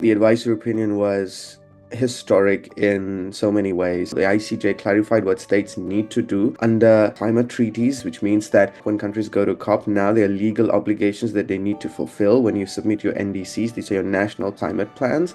The advisory opinion was historic in so many ways. The ICJ clarified what states need to do under climate treaties, which means that when countries go to COP, now there are legal obligations that they need to fulfill when you submit your NDCs. These are your national climate plans.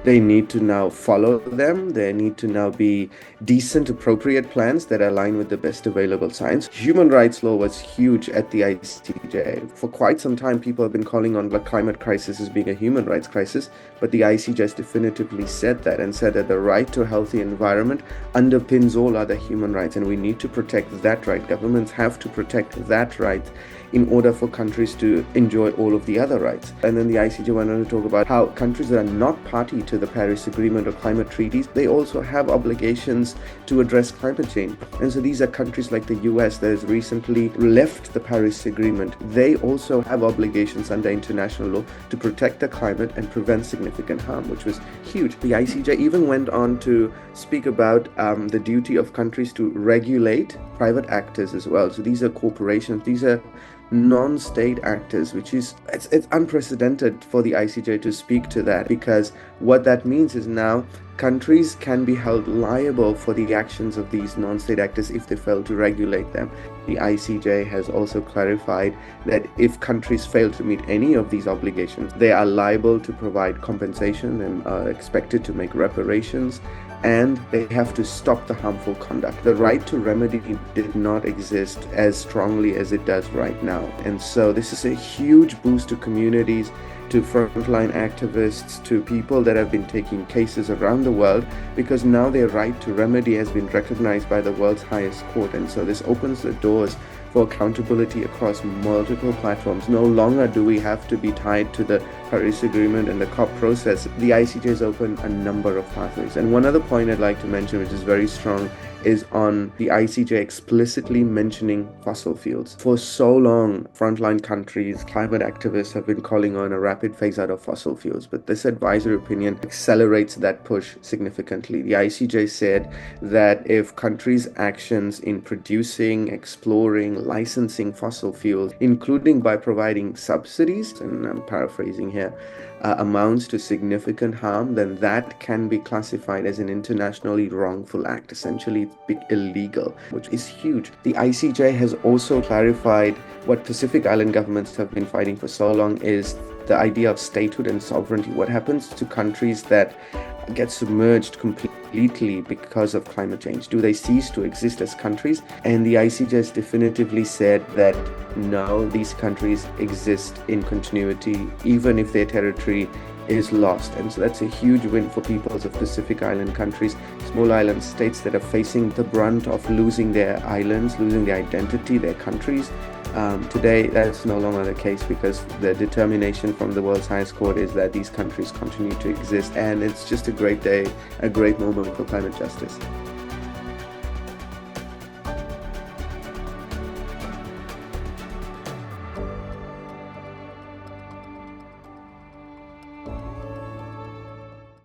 They need to now follow them. There need to now be decent, appropriate plans that align with the best available science. Human rights law was huge at the ICJ. For quite some time, people have been calling on the climate crisis as being a human rights crisis, but the ICJ has definitively said that and said that the right to a healthy environment underpins all other human rights, and we need to protect that right. Governments have to protect that right in order for countries to enjoy all of the other rights. And then the ICJ went on to talk about how countries that are not party to the Paris Agreement or climate treaties, they also have obligations to address climate change. And so these are countries like the US that has recently left the Paris Agreement. They also have obligations under international law to protect the climate and prevent significant harm, which was huge. The ICJ even went on to speak about the duty of countries to regulate private actors as well. So these are corporations, these are non-state actors, which is it's unprecedented for the ICJ to speak to that, because what that means is now countries can be held liable for the actions of these non-state actors if they fail to regulate them. The ICJ has also clarified that if countries fail to meet any of these obligations, they are liable to provide compensation and are expected to make reparations, and they have to stop the harmful conduct. The right to remedy did not exist as strongly as it does right now. And so this is a huge boost to communities, to frontline activists, to people that have been taking cases around the world, because now their right to remedy has been recognized by the world's highest court. And so this opens the doors for accountability across multiple platforms. No longer do we have to be tied to the Paris Agreement and the COP process. The ICJ has opened a number of pathways. And one other point I'd like to mention, which is very strong, is on the ICJ explicitly mentioning fossil fuels. For so long, frontline countries, climate activists have been calling on a rapid phase out of fossil fuels, but this advisory opinion accelerates that push significantly. The ICJ said that if countries' actions in producing, exploring, licensing fossil fuels, including by providing subsidies, and I'm paraphrasing here, amounts to significant harm, then that can be classified as an internationally wrongful act. Essentially, it's illegal, which is huge. The ICJ has also clarified what Pacific Island governments have been fighting for so long is the idea of statehood and sovereignty. What happens to countries that get submerged completely because of climate change? Do they cease to exist as countries? And the ICJ has definitively said that no, these countries exist in continuity, even if their territory is lost. And so that's a huge win for peoples of Pacific Island countries, small island states that are facing the brunt of losing their islands, losing their identity, their countries. Today, that's no longer the case, because the determination from the world's highest court is that these countries continue to exist. And it's just a great day, a great moment for climate justice.